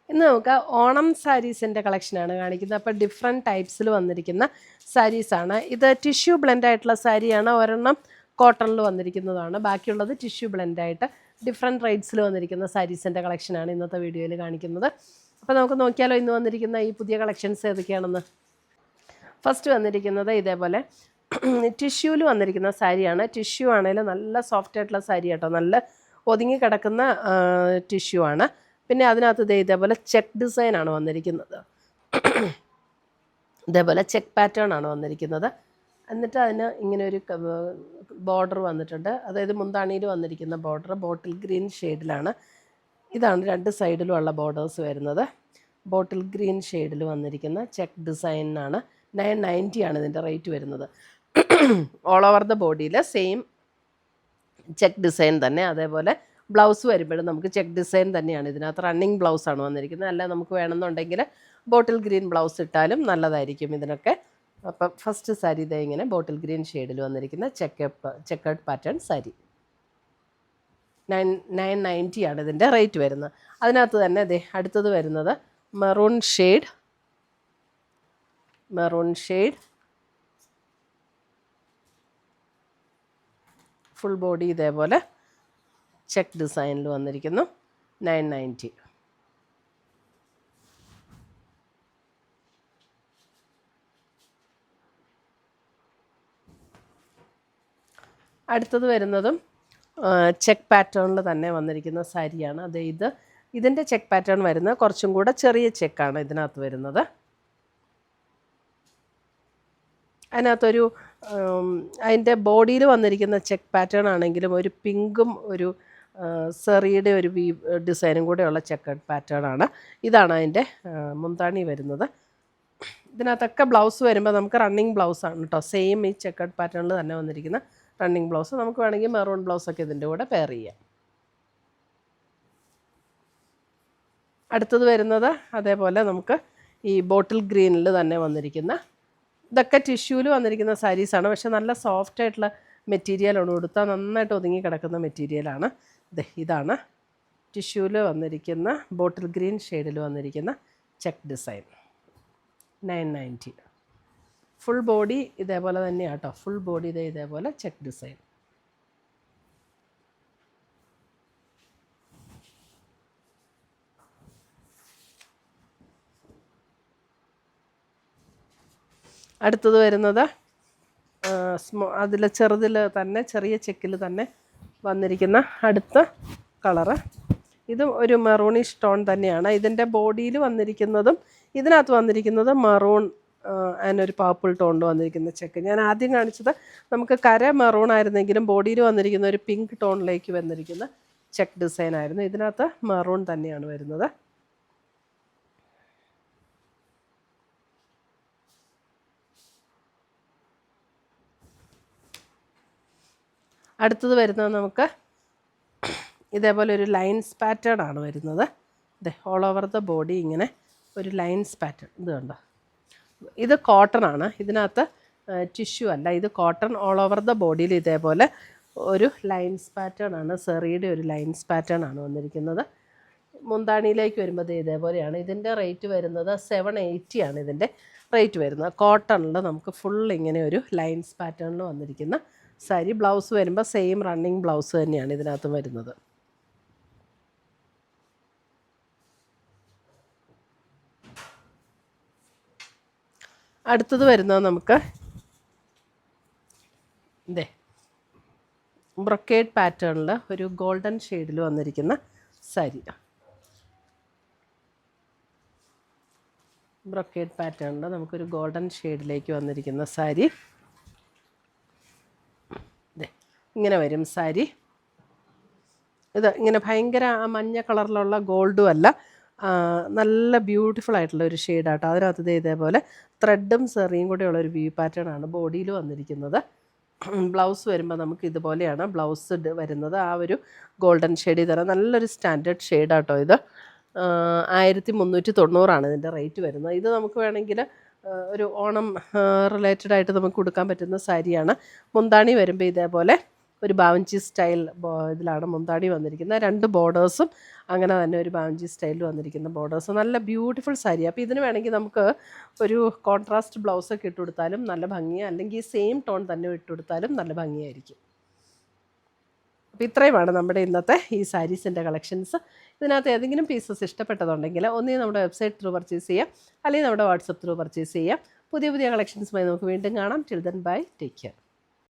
ഇന്ന് നമുക്ക് ഓണം സാരീസിൻ്റെ കളക്ഷനാണ് കാണിക്കുന്നത്. അപ്പോൾ ഡിഫറെൻറ്റ് ടൈപ്സിൽ വന്നിരിക്കുന്ന സാരീസാണ്. ഇത് ടിഷ്യൂ ബ്ലെൻഡ് ആയിട്ടുള്ള സാരിയാണ്. ഒരെണ്ണം കോട്ടണിൽ വന്നിരിക്കുന്നതാണ്, ബാക്കിയുള്ളത് ടിഷ്യൂ ബ്ലെൻഡായിട്ട് ഡിഫറെൻറ്റ് റേറ്റ്സിൽ വന്നിരിക്കുന്ന സാരീസിൻ്റെ കളക്ഷനാണ് ഇന്നത്തെ വീഡിയോയിൽ കാണിക്കുന്നത്. അപ്പോൾ നമുക്ക് നോക്കിയാലോ ഇന്ന് വന്നിരിക്കുന്ന ഈ പുതിയ കളക്ഷൻസ് ഏതൊക്കെയാണെന്ന്. ഫസ്റ്റ് വന്നിരിക്കുന്നത് ഇതേപോലെ ടിഷ്യൂവിൽ വന്നിരിക്കുന്ന സാരിയാണ്. ടിഷ്യൂ ആണെങ്കിലും നല്ല സോഫ്റ്റ് ആയിട്ടുള്ള സാരി കേട്ടോ, നല്ല ഒതുങ്ങി കിടക്കുന്ന ടിഷ്യൂ ആണ്. പിന്നെ അതിനകത്ത് ഇതേപോലെ ചെക്ക് ഡിസൈനാണ് വന്നിരിക്കുന്നത്. ഇതേപോലെ ചെക്ക് പാറ്റേൺ ആണ് വന്നിരിക്കുന്നത്. എന്നിട്ട് അതിന് ഇങ്ങനെ ഒരു ബോർഡർ വന്നിട്ടുണ്ട്. അതായത് മുന്താണിയിൽ വന്നിരിക്കുന്ന ബോർഡർ ബോട്ടിൽ ഗ്രീൻ ഷെയ്ഡിലാണ്. ഇതാണ് രണ്ട് സൈഡിലുമുള്ള ബോർഡേഴ്സ് വരുന്നത്. ബോട്ടിൽ ഗ്രീൻ ഷെയ്ഡിൽ വന്നിരിക്കുന്ന ചെക്ക് ഡിസൈനാണ്. 990 ആണ് ഇതിൻ്റെ റേറ്റ് വരുന്നത്. ഓൾ ഓവർ ദ ബോഡിയിൽ സെയിം ചെക്ക് ഡിസൈൻ തന്നെ. അതേപോലെ ബ്ലൗസ് വരുമ്പോഴും നമുക്ക് ചെക്ക് ഡിസൈൻ തന്നെയാണ്. ഇതിനകത്ത് റണ്ണിങ് ബ്ലൗസാണ് വന്നിരിക്കുന്നത്. അല്ല നമുക്ക് വേണമെന്നുണ്ടെങ്കിൽ ബോട്ടിൽ ഗ്രീൻ ബ്ലൗസ് ഇട്ടാലും നല്ലതായിരിക്കും ഇതിനൊക്കെ. അപ്പം ഫസ്റ്റ് സാരി ഇതേ ഇങ്ങനെ ബോട്ടിൽ ഗ്രീൻ ഷെയ്ഡിൽ വന്നിരിക്കുന്ന ചെക്കേർഡ് പാറ്റേൺ സാരി 990 ആണ് ഇതിൻ്റെ റേറ്റ് വരുന്നത്. അതിനകത്ത് തന്നെ അതെ അടുത്തത് വരുന്നത് മെറൂൺ ഷെയ്ഡ് ഫുൾ ബോഡി ഇതേപോലെ ചെക്ക് ഡിസൈനിൽ വന്നിരിക്കുന്നു. 990. അടുത്തത് വരുന്നതും ചെക്ക് പാറ്റേണിൽ തന്നെ വന്നിരിക്കുന്ന സാരിയാണ്. അത് ഇതിൻ്റെ ചെക്ക് പാറ്റേൺ വരുന്നത് കുറച്ചും കൂടെ ചെറിയ ചെക്കാണ് ഇതിനകത്ത് വരുന്നത്. അതിനകത്തൊരു അതിൻ്റെ ബോഡിയിൽ വന്നിരിക്കുന്ന ചെക്ക് പാറ്റേൺ ആണെങ്കിലും ഒരു പിങ്കും ഒരു സെറിയുടെ ഒരു ഡിസൈനും കൂടെയുള്ള ചെക്കഡ് പാറ്റേൺ ആണ്. ഇതാണ് അതിൻ്റെ മുന്താണി വരുന്നത്. ഇതിനകത്തൊക്കെ ബ്ലൗസ് വരുമ്പോൾ നമുക്ക് റണ്ണിങ് ബ്ലൗസാണ് കേട്ടോ. സെയിം ഈ ചെക്കഡ് പാറ്റേണിൽ തന്നെ വന്നിരിക്കുന്ന റണ്ണിങ് ബ്ലൗസ്. നമുക്ക് വേണമെങ്കിൽ മെറൂൺ ബ്ലൗസൊക്കെ ഇതിൻ്റെ കൂടെ പെയർ ചെയ്യാം. അടുത്തത് വരുന്നത് അതേപോലെ നമുക്ക് ഈ ബോട്ടിൽ ഗ്രീനിൽ തന്നെ വന്നിരിക്കുന്ന, ഇതൊക്കെ ടിഷ്യൂവിൽ വന്നിരിക്കുന്ന സാരീസാണ്. പക്ഷെ നല്ല സോഫ്റ്റ് ആയിട്ടുള്ള മെറ്റീരിയലാണ്. കൊടുത്താൽ നന്നായിട്ട് ഒതുങ്ങി കിടക്കുന്ന മെറ്റീരിയലാണ്. ഇതാണ് ടിഷ്യൂവിൽ വന്നിരിക്കുന്ന ബോട്ടിൽ ഗ്രീൻ ഷെയ്ഡിൽ വന്നിരിക്കുന്ന ചെക്ക് ഡിസൈൻ 990. ഫുൾ ബോഡി ഇതേപോലെ തന്നെയാണ് കേട്ടോ. ഫുൾ ബോഡി ഇതേപോലെ ചെക്ക് ഡിസൈൻ. അടുത്തത് വരുന്നത് അതിൽ ചെറുതിൽ തന്നെ ചെറിയ ചെക്കിൽ തന്നെ വന്നിരിക്കുന്ന അടുത്ത കളറ്. ഇതും ഒരു മെറൂണിഷ് ടോൺ തന്നെയാണ്. ഇതിൻ്റെ ബോഡിയിൽ വന്നിരിക്കുന്നതും ഇതിനകത്ത് വന്നിരിക്കുന്നത് മെറൂൺ അതിനൊരു പർപ്പിൾ ടോണിൽ വന്നിരിക്കുന്ന ചെക്ക്. ഞാൻ ആദ്യം കാണിച്ചത് നമുക്ക് കര മെറൂൺ ആയിരുന്നെങ്കിലും ബോഡിയിൽ വന്നിരിക്കുന്ന ഒരു പിങ്ക് ടോണിലേക്ക് വന്നിരിക്കുന്ന ചെക്ക് ഡിസൈൻ ആയിരുന്നു. ഇതിനകത്ത് മെറൂൺ തന്നെയാണ് വരുന്നത്. അടുത്തത് വരുന്നത് നമുക്ക് ഇതേപോലെ ഒരു ലൈൻസ് പാറ്റേൺ ആണ് വരുന്നത്. ഓൾ ഓവർ ദ ബോഡി ഇങ്ങനെ ഒരു ലൈൻസ് പാറ്റേൺ. ഇത് കണ്ടോ, ഇത് കോട്ടൺ ആണ്. ഇതിനകത്ത് ടിഷ്യൂ അല്ല, ഇത് കോട്ടൺ. ഓൾ ഓവർ ദ ബോഡിയിൽ ഇതേപോലെ ഒരു ലൈൻസ് പാറ്റേൺ ആണ്. സെറിയുടെ ഒരു ലൈൻസ് പാറ്റേൺ ആണ് വന്നിരിക്കുന്നത്. മുന്താണിയിലേക്ക് വരുമ്പോൾ ഇതേപോലെയാണ്. ഇതിൻ്റെ റേറ്റ് വരുന്നത് 780 ആണ് ഇതിൻ്റെ റേറ്റ് വരുന്നത്. കോട്ടണിൽ നമുക്ക് ഫുൾ ഇങ്ങനെ ഒരു ലൈൻസ് പാറ്റേണിൽ വന്നിരിക്കുന്ന സാരി. ബ്ലൗസ് വരുമ്പോൾ സെയിം റണ്ണിങ് ബ്ലൗസ് തന്നെയാണ് ഇതിനകത്ത് വരുന്നത്. അടുത്തത് വരുന്നത് നമുക്ക് ബ്രൊക്കേഡ് പാറ്റേണിൽ ഒരു ഗോൾഡൻ ഷെയ്ഡിൽ വന്നിരിക്കുന്ന സാരി. ബ്രൊക്കേഡ് പാറ്റേണിൽ നമുക്കൊരു ഗോൾഡൻ ഷെയ്ഡിലേക്ക് വന്നിരിക്കുന്ന സാരി. ഇങ്ങനെ വരും സാരി. ഇത് ഇങ്ങനെ ഭയങ്കര മഞ്ഞ കളറിലുള്ള ഗോൾഡും അല്ല, നല്ല ബ്യൂട്ടിഫുൾ ആയിട്ടുള്ള ഒരു ഷെയ്ഡാട്ടോ. അതിനകത്ത് ഇതേപോലെ ത്രെഡും സെറിയും കൂടെയുള്ള ഒരു വ്യൂ പാറ്റേൺ ആണ് ബോഡിയിൽ വന്നിരിക്കുന്നത്. ബ്ലൗസ് വരുമ്പോൾ നമുക്ക് ഇതുപോലെയാണ് ബ്ലൗസ് വരുന്നത്. ആ ഒരു ഗോൾഡൻ ഷെയ്ഡിൽ തന്നെ നല്ലൊരു സ്റ്റാൻഡേർഡ് ഷെയ്ഡാട്ടോ ഇത്. 1390 ഇതിൻ്റെ റേറ്റ് വരുന്നത്. ഇത് നമുക്ക് വേണമെങ്കിൽ ഒരു ഓണം റിലേറ്റഡ് ആയിട്ട് നമുക്ക് കൊടുക്കാൻ പറ്റുന്ന സാരിയാണ്. മുന്താണി വരുമ്പോൾ ഇതേപോലെ ഒരു ബാവഞ്ചി സ്റ്റൈൽ ഇതിലാണ് മുന്താണി വന്നിരിക്കുന്നത്. 2 ബോർഡേഴ്സും അങ്ങനെ തന്നെ ഒരു ബാവഞ്ചി സ്റ്റൈലിൽ വന്നിരിക്കുന്ന ബോർഡേഴ്സ്. നല്ല ബ്യൂട്ടിഫുൾ സാരി. അപ്പോൾ ഇതിന് വേണമെങ്കിൽ നമുക്ക് ഒരു കോൺട്രാസ്റ്റ് ബ്ലൗസൊക്കെ ഇട്ട് കൊടുത്താലും നല്ല ഭംഗിയാണ്, അല്ലെങ്കിൽ സെയിം ടോൺ തന്നെ ഇട്ട് കൊടുത്താലും നല്ല ഭംഗിയായിരിക്കും. അപ്പോൾ ഇത്രയുമാണ് നമ്മുടെ ഇന്നത്തെ ഈ സാരീസിൻ്റെ കളക്ഷൻസ്. ഇതിനകത്ത് ഏതെങ്കിലും പീസസ് ഇഷ്ടപ്പെട്ടതുണ്ടെങ്കിൽ ഒന്നേ നമ്മുടെ വെബ്സൈറ്റ് ത്രൂ പർച്ചേസ് ചെയ്യാം, അല്ലെങ്കിൽ നമ്മുടെ വാട്സപ്പ് ത്രൂ പർച്ചേസ് ചെയ്യാം. പുതിയ പുതിയ കളക്ഷൻസുമായി നമുക്ക് വീണ്ടും കാണാം. Till then bye, take care.